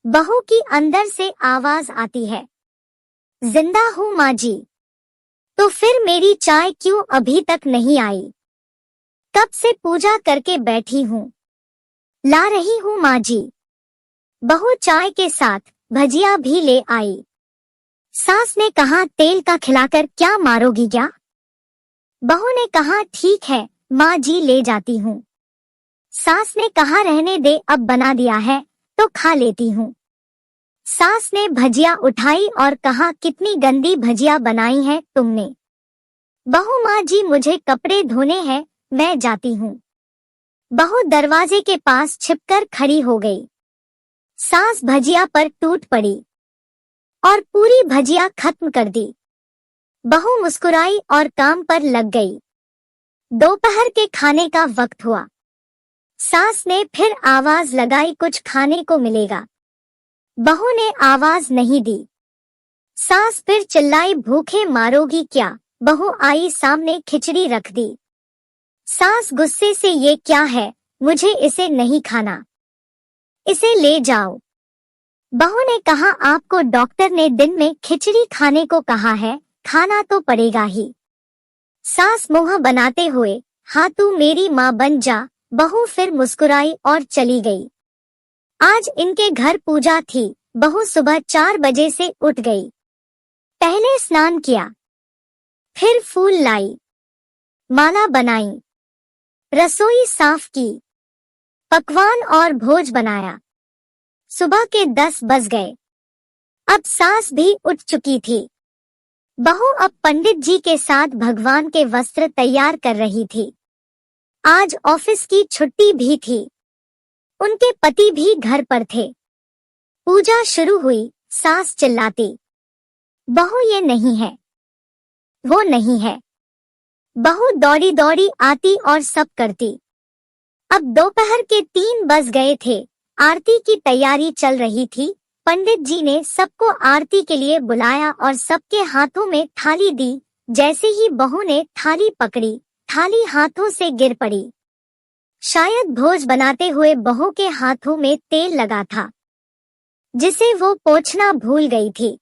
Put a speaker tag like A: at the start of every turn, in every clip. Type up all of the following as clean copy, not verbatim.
A: बहू की अंदर से आवाज आती है, जिंदा हूँ माँ जी। तो फिर मेरी चाय क्यों अभी तक नहीं आई? कब से पूजा करके बैठी हूँ, ला रही हूँ माँ जी। बहू चाय के साथ भजिया भी ले आई। सास ने कहा, तेल का खिलाकर क्या मारोगी क्या? बहू ने कहा, ठीक है माँ जी, ले जाती हूँ। सास ने कहा, रहने दे, अब बना दिया है तो खा लेती हूँ। सास ने भजिया उठाई और कहा, कितनी गंदी भजिया बनाई है तुमने। बहू, माँ जी मुझे कपड़े धोने हैं, मैं जाती हूँ। बहू दरवाजे के पास छिपकर खड़ी हो गई। सास भजिया पर टूट पड़ी और पूरी भजिया खत्म कर दी। बहू मुस्कुराई और काम पर लग गई। दोपहर के खाने का वक्त हुआ। सास ने फिर आवाज लगाई, कुछ खाने को मिलेगा। बहू ने आवाज नहीं दी। सास फिर चिल्लाई, भूखे मारोगी क्या? बहू आई, सामने खिचड़ी रख दी। सास गुस्से से, ये क्या है, मुझे इसे नहीं खाना, इसे ले जाओ। बहू ने कहा, आपको डॉक्टर ने दिन में खिचड़ी खाने को कहा है, खाना तो पड़ेगा ही। सास मुंह बनाते हुए, हाँ तू मेरी माँ बन जा। बहू फिर मुस्कुराई और चली गई। आज इनके घर पूजा थी। बहू सुबह 4 बजे से उठ गई। पहले स्नान किया, फिर फूल लाई, माला बनाई, रसोई साफ की, पकवान और भोज बनाया। सुबह के 10 बज गए। अब सास भी उठ चुकी थी। बहू अब पंडित जी के साथ भगवान के वस्त्र तैयार कर रही थी। आज ऑफिस की छुट्टी भी थी। उनके पति भी घर पर थे। पूजा शुरू हुई। सास चिल्लाती, बहू ये नहीं है, वो नहीं है। बहू दौड़ी दौड़ी आती और सब करती। अब दोपहर के 3 बज गए थे। आरती की तैयारी चल रही थी। पंडित जी ने सबको आरती के लिए बुलाया और सबके हाथों में थाली दी। जैसे ही बहू ने थाली पकड़ी, थाली हाथों से गिर पड़ी। शायद भोज बनाते हुए बहू के हाथों में तेल लगा था, जिसे वो पोंछना भूल गई थी।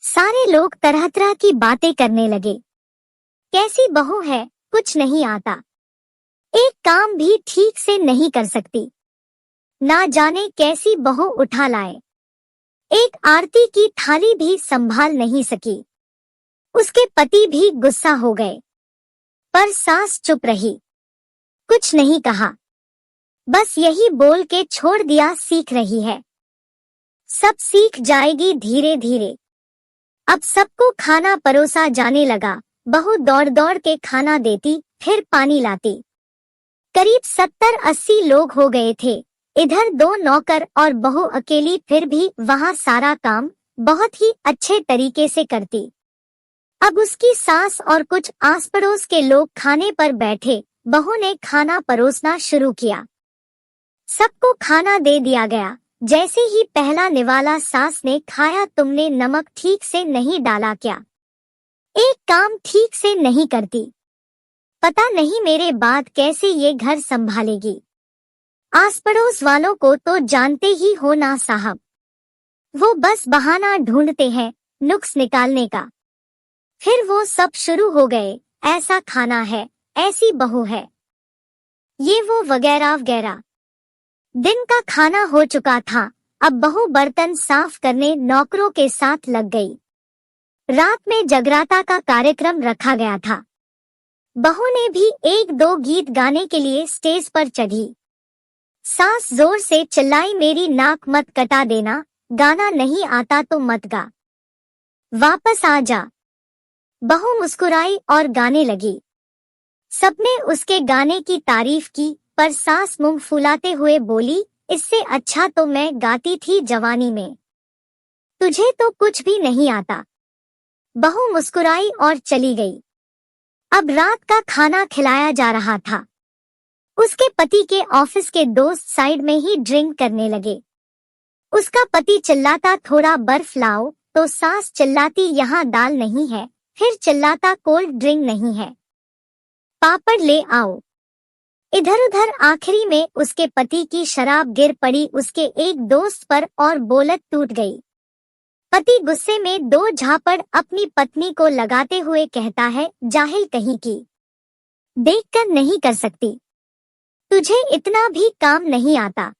A: सारे लोग तरह तरह की बातें करने लगे। कैसी बहू है, कुछ नहीं आता, एक काम भी ठीक से नहीं कर सकती, ना जाने कैसी बहू उठा लाए। एक आरती की थाली भी संभाल नहीं सकी। उसके पति भी गुस्सा हो गए, पर सास चुप रही, कुछ नहीं कहा, बस यही बोल के छोड़ दिया, सीख रही है, सब सीख जाएगी धीरे धीरे। अब सबको खाना परोसा जाने लगा। बहू दौड़ दौड़ के खाना देती, फिर पानी लाती। करीब 70-80 लोग हो गए थे। इधर 2 नौकर और बहू अकेली, फिर भी वहाँ सारा काम बहुत ही अच्छे तरीके से करती। अब उसकी सास और कुछ आस पड़ोस के लोग खाने पर बैठे। बहू ने खाना परोसना शुरू किया। सबको खाना दे दिया गया। जैसे ही पहला निवाला सास ने खाया, तुमने नमक ठीक से नहीं डाला क्या? एक काम ठीक से नहीं करती, पता नहीं मेरे बाद कैसे ये घर संभालेगी। आस पड़ोस वालों को तो जानते ही हो ना साहब, वो बस बहाना ढूंढते हैं नुक्स निकालने का। फिर वो सब शुरू हो गए, ऐसा खाना है, ऐसी बहू है, ये वो वगैरह वगैरह। दिन का खाना हो चुका था। अब बहू बर्तन साफ करने नौकरों के साथ लग गई। रात में जगराता का कार्यक्रम रखा गया था। बहू ने भी 1-2 गीत गाने के लिए स्टेज पर चढ़ी। सास जोर से चिल्लाई, मेरी नाक मत कटा देना, गाना नहीं आता तो मत गा, वापस आ जा। बहू मुस्कुराई और गाने लगी। सबने उसके गाने की तारीफ की, पर सास मुंह फुलाते हुए बोली, इससे अच्छा तो मैं गाती थी जवानी में, तुझे तो कुछ भी नहीं आता। बहू मुस्कुराई और चली गई। अब रात का खाना खिलाया जा रहा था। उसके पति के ऑफिस के दोस्त साइड में ही ड्रिंक करने लगे। उसका पति चिल्लाता, थोड़ा बर्फ लाओ, तो सास चिल्लाती, यहाँ दाल नहीं है, फिर चिल्लाता, कोल्ड ड्रिंक नहीं है, पापड़ ले आओ। इधर उधर आखिरी में उसके पति की शराब गिर पड़ी उसके एक दोस्त पर और बोलत टूट गई। पति गुस्से में दो झापड़ अपनी पत्नी को लगाते हुए कहता है, जाहिल कहीं की, देखकर नहीं कर सकती, तुझे इतना भी काम नहीं आता।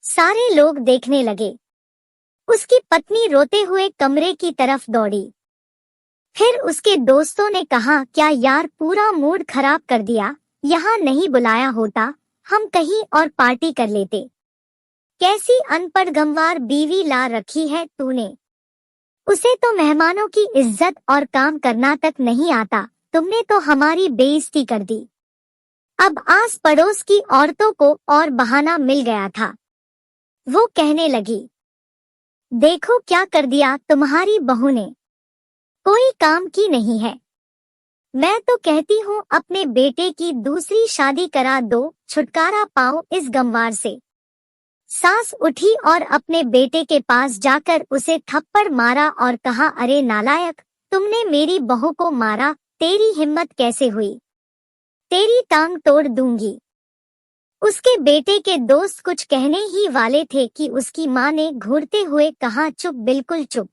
A: सारे लोग देखने लगे। उसकी पत्नी रोते हुए कमरे की तरफ दौड़ी। फिर उसके दोस्तों ने कहा, क्या यार पूरा मूड खराब कर दिया, यहाँ नहीं बुलाया होता, हम कहीं और पार्टी कर लेते। कैसी अनपढ़ गंवार बीवी ला रखी है तूने, उसे तो मेहमानों की इज्जत और काम करना तक नहीं आता, तुमने तो हमारी बेइज्जती कर दी। अब आस पड़ोस की औरतों को और बहाना मिल गया था। वो कहने लगी, देखो क्या कर दिया तुम्हारी बहू ने, कोई काम की नहीं है। मैं तो कहती हूँ अपने बेटे की दूसरी शादी करा दो, छुटकारा पाओ इस गंवार से। सास उठी और अपने बेटे के पास जाकर उसे थप्पड़ मारा और कहा, अरे नालायक, तुमने मेरी बहू को मारा, तेरी हिम्मत कैसे हुई, तेरी टांग तोड़ दूंगी। उसके बेटे के दोस्त कुछ कहने ही वाले थे कि उसकी माँ ने घूरते हुए कहा, चुप, बिल्कुल चुप,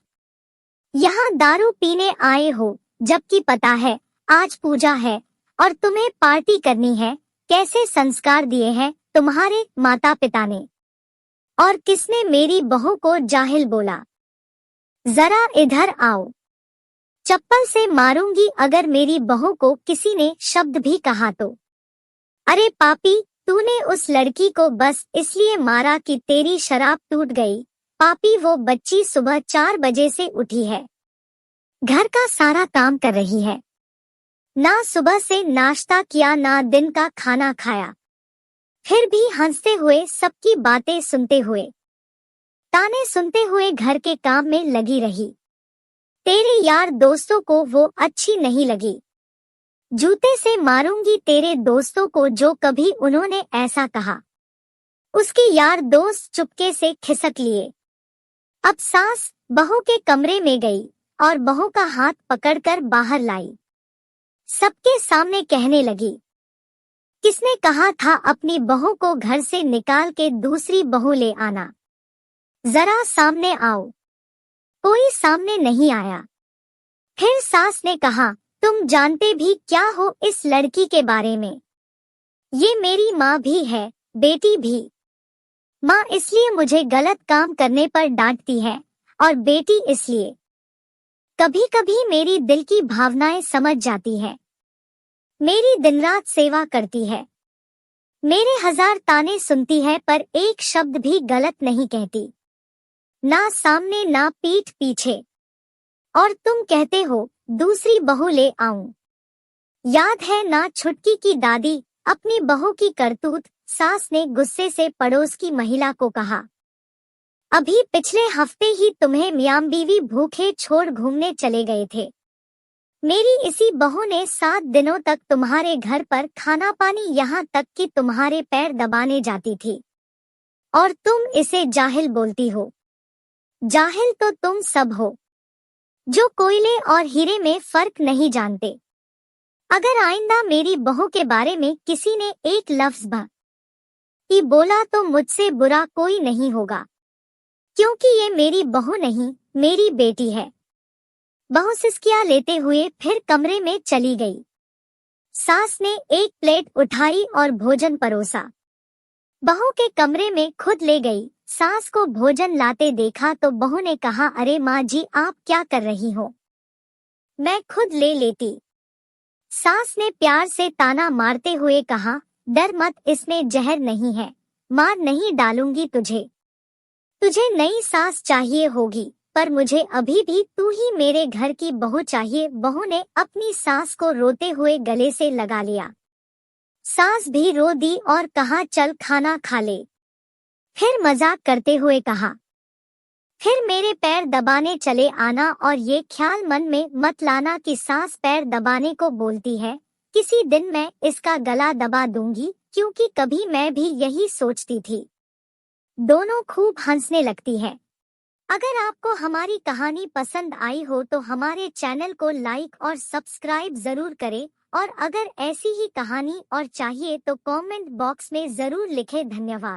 A: यहाँ दारू पीने आए हो, जबकि पता है आज पूजा है और तुम्हें पार्टी करनी है। कैसे संस्कार दिए हैं तुम्हारे माता पिता ने, और किसने मेरी बहू को जाहिल बोला। जरा इधर आओ, चप्पल से मारूंगी अगर मेरी बहू को किसी ने शब्द भी कहा तो। अरे पापी, तूने उस लड़की को बस इसलिए मारा कि तेरी शराब टूट गई। पापी, वो बच्ची सुबह 4 बजे से उठी है, घर का सारा काम कर रही है, ना सुबह से नाश्ता किया ना दिन का खाना खाया, फिर भी हंसते हुए सबकी बातें सुनते हुए, ताने सुनते हुए घर के काम में लगी रही। तेरे यार दोस्तों को वो अच्छी नहीं लगी, जूते से मारूंगी तेरे दोस्तों को जो कभी उन्होंने ऐसा कहा। उसके यार दोस्त चुपके से खिसक लिए। अब सास बहू के कमरे में गई और बहू का हाथ पकड़कर बाहर लाई। सबके सामने कहने लगी, किसने कहा था अपनी बहू को घर से निकाल के दूसरी बहू ले आना, जरा सामने आओ। कोई सामने नहीं आया। फिर सास ने कहा, तुम जानते भी क्या हो इस लड़की के बारे में, ये मेरी माँ भी है, बेटी भी। माँ इसलिए मुझे गलत काम करने पर डांटती है और बेटी इसलिए। कभी कभी मेरी दिल की भावनाएं समझ जाती है, मेरी दिन रात सेवा करती है, मेरे 1000 ताने सुनती है पर एक शब्द भी गलत नहीं कहती, ना सामने ना पीठ पीछे। और तुम कहते हो दूसरी बहू ले आऊं। याद है ना छुटकी की दादी अपनी बहू की करतूत। सास ने गुस्से से पड़ोस की महिला को कहा, अभी पिछले हफ्ते ही तुम्हें मियां बीवी भूखे छोड़ घूमने चले गए थे। मेरी इसी बहू ने 7 दिनों तक तुम्हारे घर पर खाना पानी, यहाँ तक कि तुम्हारे पैर दबाने जाती थी, और तुम इसे जाहिल बोलती हो। जाहिल तो तुम सब हो, जो कोयले और हीरे में फर्क नहीं जानते। अगर आइंदा मेरी बहू के बारे में किसी ने एक लफ्ज भी बोला तो मुझसे बुरा कोई नहीं होगा, क्योंकि ये मेरी बहू नहीं, मेरी बेटी है। बहू सिसकियां लेते हुए फिर कमरे में चली गई। सास ने एक प्लेट उठाई और भोजन परोसा, बहू के कमरे में खुद ले गई। सास को भोजन लाते देखा तो बहू ने कहा, अरे माँ जी, आप क्या कर रही हो, मैं खुद ले लेती। सास ने प्यार से ताना मारते हुए कहा, डर मत, इसमें जहर नहीं है, मार नहीं डालूंगी तुझे। तुझे नई सास चाहिए होगी, पर मुझे अभी भी तू ही मेरे घर की बहू चाहिए। बहू ने अपनी सास को रोते हुए गले से लगा लिया। सास भी रो दी और कहा, चल खाना खा ले। फिर मजाक करते हुए कहा, फिर मेरे पैर दबाने चले आना, और ये ख्याल मन में मत लाना कि सास पैर दबाने को बोलती है, किसी दिन मैं इसका गला दबा दूंगी, क्योंकि कभी मैं भी यही सोचती थी। दोनों खूब हंसने लगती है। अगर आपको हमारी कहानी पसंद आई हो तो हमारे चैनल को लाइक और सब्सक्राइब जरूर करें, और अगर ऐसी ही कहानी और चाहिए तो कमेंट बॉक्स में जरूर लिखें। धन्यवाद।